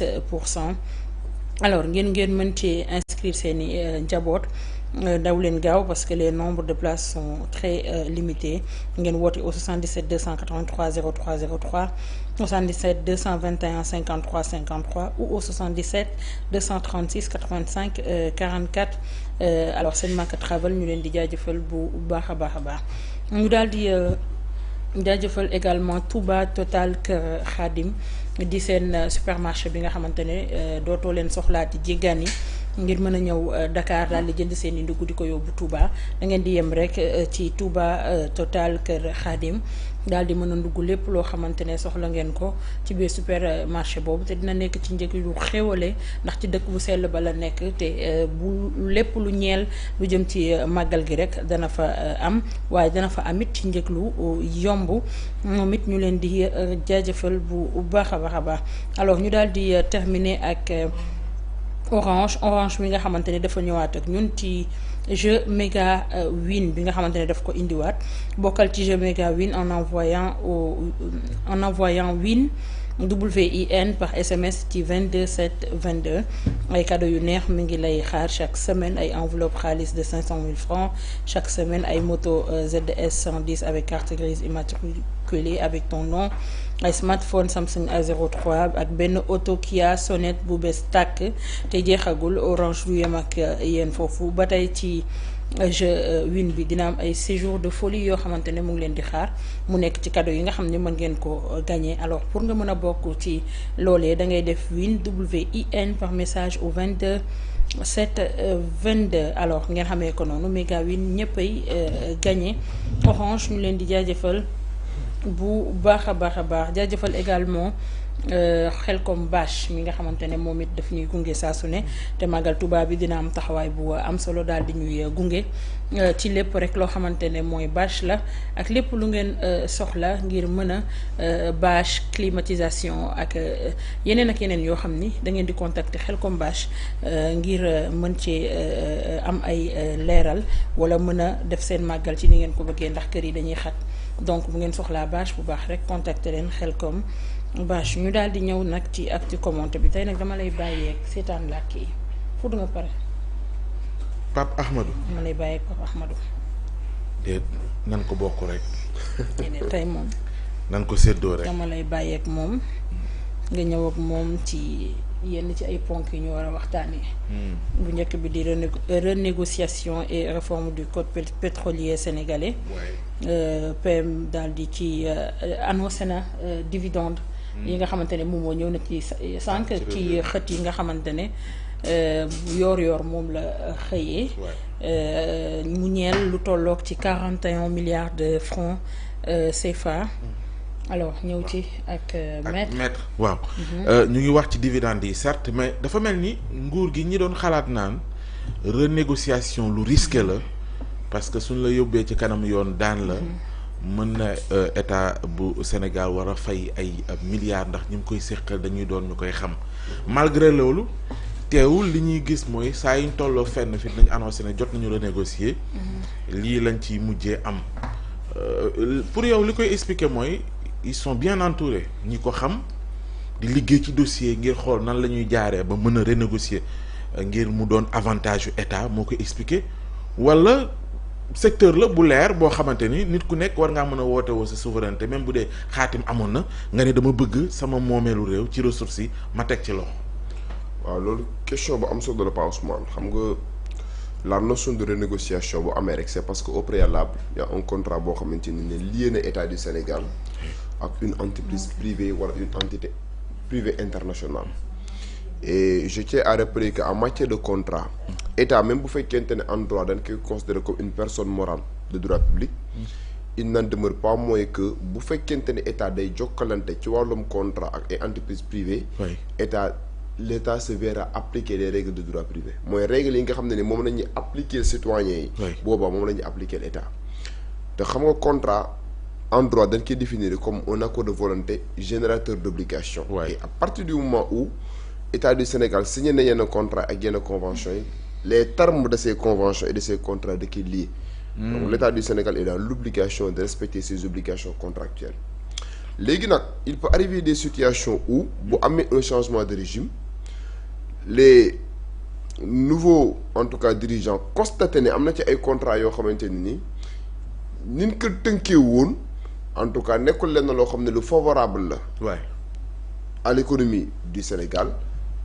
% alors ngeen mën ci inscrire seeni njaboot daw leen gaaw parce que les nombres de places sont très limités ngeen woote au 77 283 03 03 77 221 53 53 ou au 77 236 85 44 alors seen Makka Travel ñu leen di jaajëfal bu baax a baax a baax ñu daal di jaajëfal également Touba Total Kër Khadim di seen supermarché bi nga xamante ne dootoo leen soxlaati jéggaan yi ngir mën a ñëw Dakar daal di jënd seen i ndugg di ko yóbbu Touba da ngeen di yem rek ci Touba Total Kër Khadim daal di mën a ndugg lépp loo xamante ne soxla ngeen ko ci biir supermarché boobu te dina nekk ci njëg yu xéwale ndax ci dëkk bu sell ba la nekk te bu lépp lu ñeel lu jëm ci màggal gi rek dana fa am waaye dana fa amit ci njëg lu yomb moom it ñu leen di jaajëfal bu baax a baax a baax alors ñu daal di terminer ak Orange mi nga xamante ne dafa ñëwaat ak ñun ci jeu méga win bi nga xamante ne daf ko indiwaat bokkal ci jeu méga win en envoyant win WIN par SMS ci 22 7 22 ay cadeau yu neex mi ngi lay xaar chaque semaine ay enveloppe xaalis de 500 000 francs chaque semaine ay moto ZS 110 avec carte grise immatriculée avec ton nom ay smartphone Samsung A03 ak benn auto Kia Sonet bu bees tàkk te jeexagul Orange du yem ak yéen foofu ba tey ci jeu win bi dina am ay séjour de folie yoo xamante ne mu ngi leen di xaar mu nekk ci cadeau yi nga xam ne mën ngeen ko gagner alors pour nga mën a bokk ci loolee da ngay def win WIN par message au 22 7 22 alors ngeen xamee ko noonu méga win ñëppay gagner Orange ñu leen di jaajëfal bu baax a baax a baax jaajëfal également Xelcom bâche mi nga xamante ne moom it daf ñuy gunge saa su ne te màggal Tuubaa bi dina am taxawaay bu am solo daal di ñuy gunge ci lépp rek loo xamante ne mooy bâche la ak lépp lu ngeen soxla ngir mën a bâche climatisation ak yeneen ak yeneen yoo xam ni da ngeen di contacter Xelcom bâche ngir mën cee am ay leeral wala mën a def seen màggal ci ni ngeen ko bëggee ndax kër yi dañuy xat donc bu ngeen soxlaa bâche bu baax rek contacter leen Xelcom bâche ñu daal di ñëw nag ci actu commenté bi tey nag dama lay bàyyeeg seetaan làkk yi fu du nga pare Pape Ahmadou dama lay bàyyeeg Pape Ahmadou déet nan ko bokk rek tey moom nan ko séddoo rek dama lay bàyyeeg moom nga ñëw ak moom ci yenn ci ay ponk yi ñu war a waxtaanee bu njëkk bi di renégociation et réforme du code pétrolier sénégalais PM daal di ci annoncé na dividende yi nga xamante ne moom moo ñëw na ci sànq ci xët yi nga xamante ne yoor moom la xëyee mu ñeel lu tolloog ci 41 milliards de francs CFA alors ñëw ci ak maître waaw ñu ngi wax ci dividende yi certes mais dafa mel ni nguur gi ñi doon xalaat naan renégociation lu risqué la parce que suñ la yóbbee ci kanam yoon daan la mën na état bu Sénégal war a fay ay milliards ndax ñu ngi koy séqal dañuy doon ñu koy xam malgré loolu teewul li ñuy gis mooy saa yuñ tolloo fenn fi nañ annoncé ne jot nañu renégocier lii lañ ci mujjee am pour yow li koy expliquer mooy ils sont bien entourés ñi ko xam di liggéey ci dossier ngir xool nan la ñuy jaaree ba mën a renégocier ngir mu doon avantage yu état moo koy expliquer wala secteur la bu leer boo xamante ni nit ku nekk war ngaa mën a woote woo sa souveraineté même bu dee xaatim amoon na nga ne dama bëgg sama moomeelu réew ci ressources yi ma teg ci loxo. waaw loolu question bu am solo la Pa Ousmane xam nga la notion de renégociation bu amee rek c'est parce que au préalable y a un contrat boo xamante ni ne lié na état du Sénégal ak une entreprise privée wala une entité privée internationale et je tiens à rappeler que en matière de contrat état même bu fekkente ne en droit dañ koy considérer comme une personne morale de droit public il n'en demeure pas moins que bu fekkente ne état day jokkalante ci wàllum contrat ak ay entreprises privées l'état se verra appliquer les règles de droit privé mooy règles yi nga xam ne ni moom la ñuy appliquer citoyens yi boobaa moom la ñuy appliquer l'état te xam nga contrat en droit dañ koy définir comme un accord de volonté générateur d'obligation et à partir du moment où état du Sénégal signé na yenn contrat ak yenn conventions yi les termes de ces conventions et de ces contrats da koy lié donc l'état du Sénégal est dans l'obligation de respecter ses obligations contractuelles léegi nag il peut arriver des situations où bu amee un changement de régime les nouveaux en tout cas dirigeants constaté ne am na ci ay contrats yoo xamante ni niñ ko tënkee woon en tout cas nekkul lenn loo xam ne lu favorable la. Ouais. à l'économie du Sénégal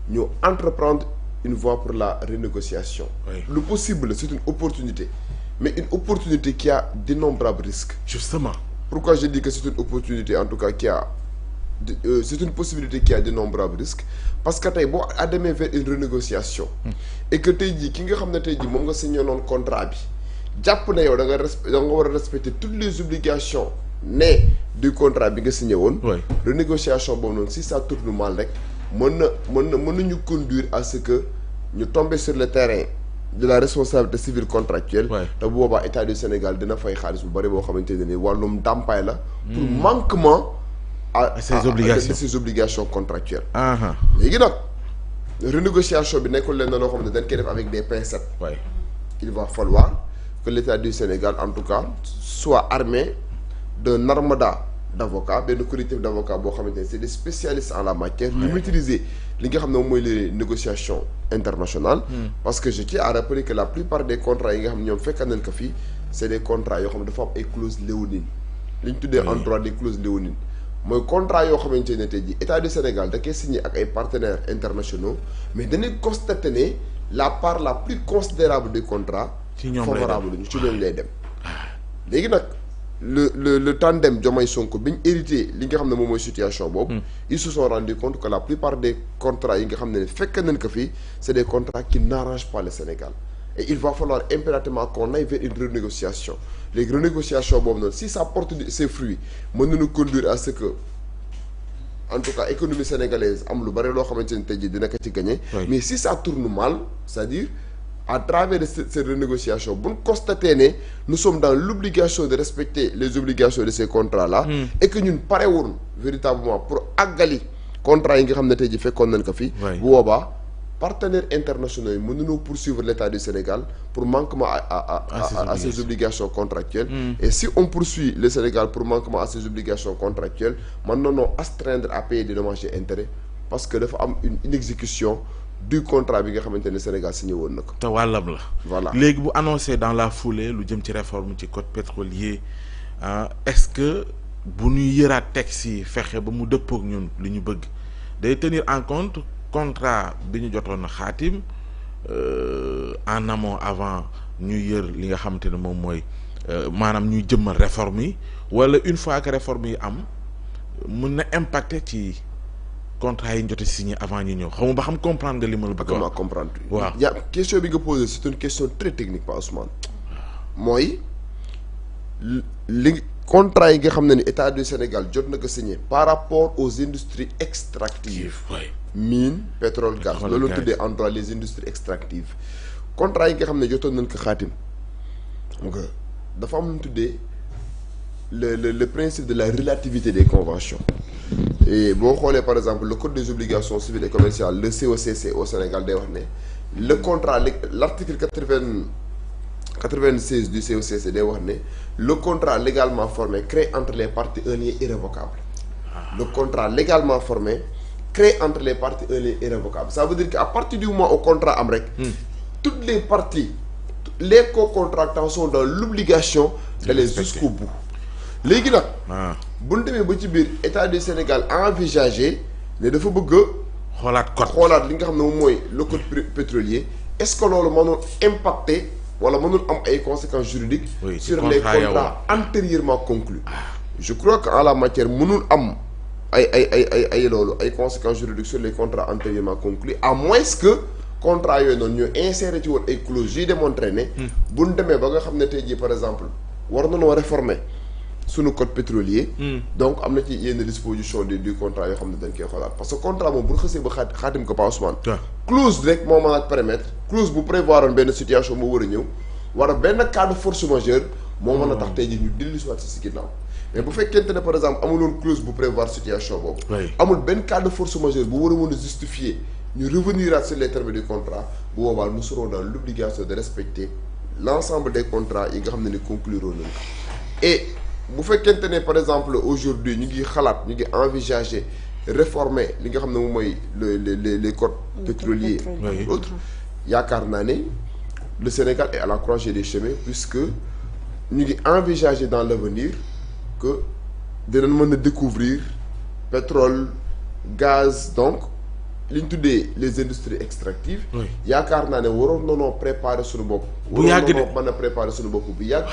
ñu entreprendre une voie pour la renégociation. Oui. Le possible c'est une opportunité mais une opportunité qui a d'innombrables risques. Justement. Pourquoi je dis que c'est une opportunité en tout cas qui a c'est une possibilité qui a d'innombrables risques parce que tey boo demee vers une renégociation. Et que tey jii ki nga xam ne tey jii moom nga signé noonu contrat bi jàpp na yow da nga war a respecter toutes les obligations nées du contrat bi nga signé woon. Oui. Renégociation boobu noonu si ça tourne mal rek mën nañu conduire à ce que ñu tomber sur le terrain de la responsabilité civile contractuelle. te bu boobaa état du Sénégal dina fay xaalis bu bari boo xamante ne ni wàllum ndàmpaay la. pour manquement à ses obligations contractuelles. léegi nag renégociation bi nekkul leen na loo xam ne dañ koy def avec des pincettes. Il va falloir que l'état du Sénégal en tout cas soit armé d'un armada d'avocats benn collectif d'avocats boo xamante ne c'est des spécialistes en la matière. ñu maîtriser li nga xam ne moom mooy les négociations internationales. parce que je tiens à rappeler que la plupart des contrats yi nga xam ne ñoom fekk nañ ko fii c'est des contrats yoo xam ne dafa am ay clauses léonines li ñu tuddee en droit des clauses léonines mooy contrat yoo xamante ne tey jii état du Sénégal da koy signé ak ay partenaires internationaux mais dañuy constater ne la part la plus considérable des contrats. ci ñoom favorable ñu ci ñoom lay dem. léegi nag le tandem Diomaye Sonko bi ñu hérité li nga xam ne moom mooy situation boobu. ils se sont rendu compte que la plupart des contrats yi nga xam ne fekk nañ ko fii c'est des contrats qui n'arrangent pas le Sénégal et il va falloir impérativement qu'on aille vers une renégociation léegi renégociation boobu noonu si ça porte ses fruits mën nañu conduire à ce que en tout cas économie sénégalaise am lu bari loo xamante ne tey jii dina ko ci gagner. mais si ça tourne mal c'est-à-dire à travers cette renégociation bu ñu constaté ne nous sommes dans l'obligation de respecter les obligations de ces contrats-là. et que ñun parewul véritablement pour àggali contrats yi nga xam ne tey jii fekkoon nañ ko fi. bu boobaa partenaires internationaux yi mën nañoo poursuivre l'État du Sénégal pour manquement à ses obligations contractuelles. et si on poursuit le Sénégal pour manquement à ses obligations contractuelles mën nañoo astreindre à payer des dommages et intérêts parce que dafa am une inexécution du contrat bi nga xamante ne Sénégal signé woon na ko. te wàllam la. voilà léegi bu annoncé dans la foulée lu jëm ci réforme ci code pétrolier est-ce que bu ñuy yëraat texte yi fexe ba mu dëppook ñun li ñu bëgg day tenir en compte contrat bi ñu jotoon a xaatim en amont avant ñuy yër li nga xamante ne moom mooy maanaam ñuy jëmmal réforme yi wala une fois que réforme yi am mën na impacter ci. contrat yi ñu jot a signé avant ñu ñëw xamu ba xam comprendre nga li ma la bëgg a wax. comprendre. waaw ya question bi nga posé c'est une question très technique pas Ousmane. mooy li contrat yi nga xam ne ni état du Sénégal jot na ko signé par rapport aux industries extractives. mine pétrole gaz. loolu la tuddee en droit les industries extractives. contrat yi nga xam ne jotoon nañ ko xaatim donc dafa am lu ñu tuddee le principe de la relativité des conventions. et boo xoolee par exemple le code des obligations civiles et commerciales le COCC au Sénégal day wax ne le contrat l'article 96 du COCC day wax ne le contrat légalement formé crée entre les parties un lien irrévocable. Le contrat légalement formé crée entre les parties un lien irrévocable. Ça veut dire qu'à partir du moment où contrat am rek toutes les parties les co-contractants sont dans l'obligation d'aller jusqu'au bout. léegi nag bu ñu demee ba ci biir état du Sénégal envisagé ne dafa bëgg a xoolaat li nga xam ne moom mooy le code pétrolier est-ce que loolu mënul impacter wala mënul am ay conséquences juridiques sur les contrats antérieurement conclus. Je crois que en la matière mënul am ay loolu ay conséquences juridiques sur les contrats antérieurement conclus à moins que contrat yooyu noonu ñu insérer ci woon ay clauses yuy démontrer ne bu ñu demee ba nga xam ne tey jii par exemple war nañoo réformer suñu code pétrolier. donc am na ci yenn disposition du contrat yoo xam ne dañ koy xoolaat parce que contrat moom bu ñu xasee ba xaatim ko pas Ousmane. clause rek moo mën a permettre clause bu prévoir woon benn situation moo war a ñëw wala benn cas de force majeure moo mën a tax tey jii ñu dellu si waat si ginnaaw mais bu fekkente ne par exemple amuloon clause bu prévoir situation boobu. amul benn cas de force majeure bu war a mën a justifier ñu revenir sur les termes du contrat bu boobaa nous serons dans l'obligation de respecter l'ensemble des contrats yi nga xam ne ni conclure nañ ko et bu fekkente ne par exemple aujourd'hui ñu ngi xalaat ñu ngi envisager réformer li nga xam ne moom mooy les codes pétroliers et autres yaakaar naa ne le Sénégal est à la croisée des chemins puisque ñu ngi envisager dans l'avenir que dinañ mën a découvrir pétrole gaz donc li ñu tuddee les industries extractives yaakaar naa ne waroon nanoo préparer suñu bopp bu yàgg de waroon nanoo mën a préparer suñu bopp bu yàgg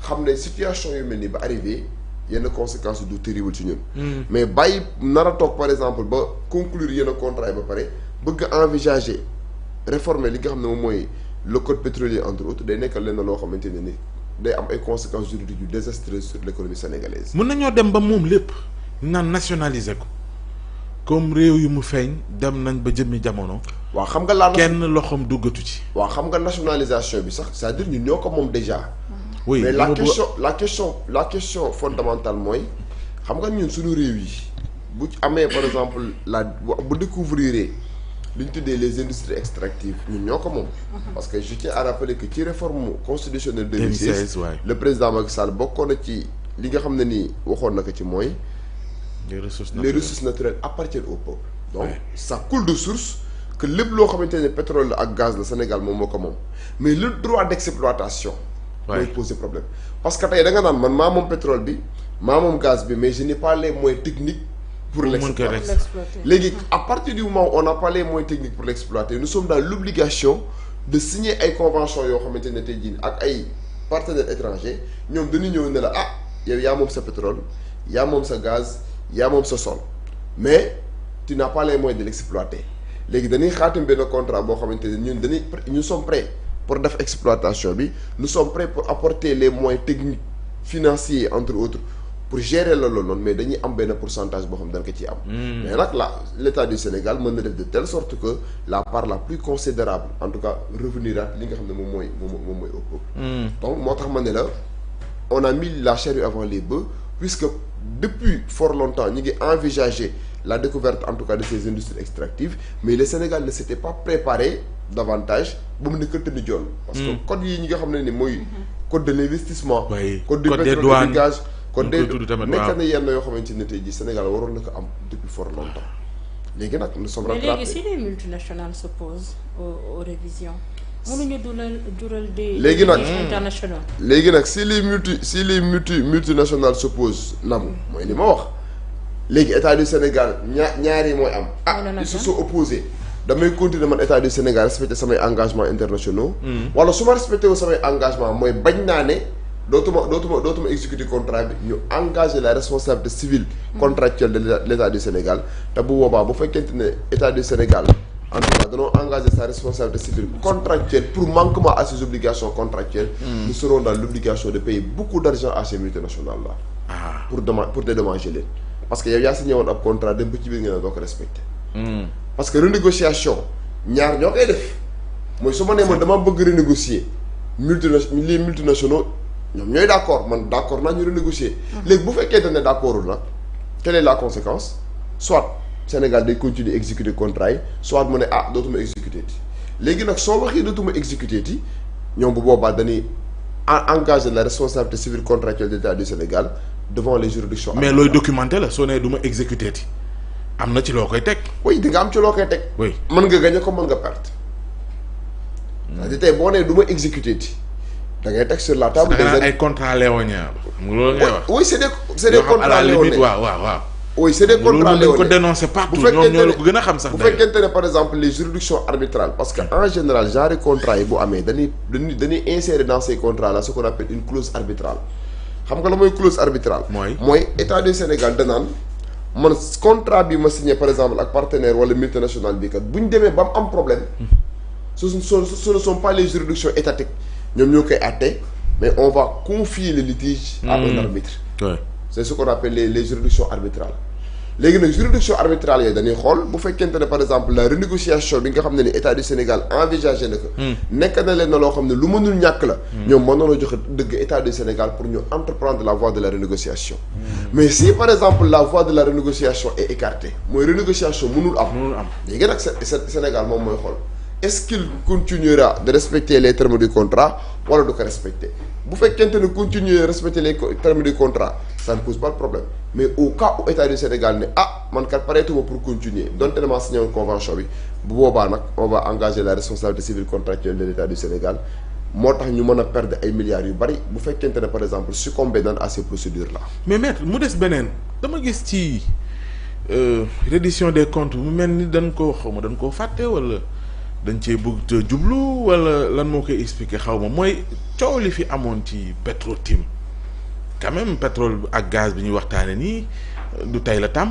xam ne situation yu mel ni ba arrivé yenn conséquences du terrible ci ñun mais bàyyi nar a toog par exemple ba conclure yenn contrat yi ba pare bëgg envisager réformer li nga xam ne moom mooy le code pétrolier entre autres day nekkal leen loo xamante ne ni day am ay conséquences juridiques yu désastreuses sur l'économie sénégalaise. mën nañoo dem ba moom lépp naan nationaliser ko comme réew yu mu feeñ dem nañ ba jëmmi jamono. waaw xam nga kenn loxoom duggatu ci. waaw xam nga nationalisation bi sax c'est-à-dire ñun ñoo ko moom déjà. oui mais la question fondamentale mooy xam nga ñun suñu réew yi bu amee par exemple bu découvrir li ñu tuddee les industries extractives ñun ñoo ko moom. parce que je tiens à rappeler que ci réforme constitutionnelle 2016 le président Macky Sall bokkoon na ci li nga xam ne nii waxoon na ko ci mooy. les ressources naturelles appartiennent au peuple. donc ça coule de source que lépp loo xamante ne pétrole la ak gaz la Sénégal moom moo ko moom mais le droit d'exploitation. mooy poser problème parce que tey da nga naan man maa moom pétrole bi maa moom gaz bi mais je n'ai pas les moyens techniques. pour l'exploiter léegi à partir du moment où on n'a pas les moyens techniques pour l'exploiter nous sommes dans l'obligation de signer ay conventions yoo xamante ne tey jii ak ay partenaires étrangers ñoom dañuy ñëw ne la ah yow yaa moom sa pétrole yaa moom sa gaz yaa moom sa sol mais tu n'as pas les moyens de l'exploiter léegi dañuy xaatim benn contrat boo xamante ne ñun nous sommes prêts pour def exploitation bi nous sommes prêts pour apporter les moyens techniques financiers entre autres pour gérer la loolu noonu mais dañuy am benn pourcentage boo xam ne dañ ko ciy am. mais nag l'État du Sénégal mën na def de telle sorte que la part la plus considérable en tout cas revenir à li nga xam ne moom mooy au peuple. donc moo tax ma ne la on a mis la charrue avant les bœufs puisque depuis fort longtemps ñu ngi envisager la découverte en tout cas de ces industries extractives mais le Sénégal ne s'était pas préparé davantage ba mu ne këtt ni joon parce que code yi ñi nga xam ne ni mooy code de l'investissement. code du pétrole du gaz. kon de nekk na yenn yoo xamante ne tey jii Sénégal waroon na ko am depuis fort longtemps léegi nag nous sommes rattrapés. mais léegi si les multinationales s'opposent aux révisions mënuñu dural des léegi nag internationaux. léegi nag si les multinationales s'opposent nam mooy li ma wax léegi état du Sénégal ñaari mooy am. ils se sont opposés damay continuer man état du Sénégal respecter samay engagements internationaux. wala su ma respecté wu samay engagement mooy bañ naa ne. dootuma exécuter contrat bi ñu engager la responsabilité civile contractuelle de l'État du Sénégal te bu boobaa bu fekkente ne État du Sénégal en tout cas dañoo engager sa responsabilité civile contractuelle pour manquement à ses obligations contractuelles nous serons dans l'obligation de payer beaucoup d'argent à ces multinationales là pour dédommager leen parce que yow yaa signé woon ab contrat dem ba ci biir nga ne doo ko respecté parce que renégociation ñaar ñoo koy def mooy su ma nee man dama bëgg renégocier les multinationaux ñoom ñooy d'accord man d'accord naa ñu renégocier léegi bu fekkee ne d'accordul nag quelle est la conséquence soit Sénégal day continuer exécuter contrat yi soit mu ne dootuma exécuter ti léegi nag soo waxee dootuma exécuter ti ñoom bu boobaa dañuy engager la responsabilité civile contractuelle de l'État du Sénégal devant les juridictions. mais looy documenté la soo nee du ma exécuter ti am na ci loo koy teg. oui di nga am ci loo koy teg. oui mën nga gagner comme mën nga perte. c'est-à-dire tey boo nee du ma exécuter ti da ngay teg sur la table. ay contrats léoniens loolu ngay wax. oui c'est des contrats léoniens waaw. oui c'est des contrats léoniens loolu ko dénoncer partout ñoom ñoo la ko gën a xam sax. bu fekkente ne par exemple les juridictions arbitrales parce que en général genre contrat yi bu amee dañuy insérer dans ces contrats là ce qu'on appelle une clause arbitrale xam nga la mooy clause arbitrale. mooy état du Sénégal danaan man contrat bi ma signé par exemple ak partenaire wala multinational bi kat bu ñu demee ba mu am problème ce ne sont pas les juridictions étatiques. ñoom ñoo koy àtte mais on va confier le litige à un arbitre. c'est ce qu'on appelle les juridictions arbitrales léegi nag juridiction arbitrale yooyu dañuy xool bu fekkente ne par exemple la renégociation bi nga xam ne ni état du Sénégal envisagé na ko nekk na leen na loo xam ne lu mënul ñàkk la ñoom mën nañoo joxe dëgg état du Sénégal pour ñu entreprendre la voie de la renégociation mais si par exemple la voie de la renégociation est écartée mooy renégociation mënul am léegi nag Sénégal moom mooy xool est-ce qu'il continuera de respecter les termes du contrat wala du ko respecter bu fekkente ne continuer respecter les termes du contrat ça ne pose pas de problème mais au cas où état du Sénégal ne man kat pareetuma pour continuer donte ne maa signé woon convention bi bu boobaa nag on va engager la responsabilité civile contractuelle de l'état du Sénégal moo tax ñu mën a perdre ay milliards yu bari bu fekkente ne par exemple succomber nañ à ces procédures là. mais maître mu des beneen dama gis ci reddition des comptes mu mel ni dañ koo fàtte wala. dañ cee bëgg te jublu wala lan moo koy expliquer xaw ma mooy coow li fi amoon ci Petro-Tim quand même pétrole ak gaz bi ñuy waxtaane nii du tey la tàmm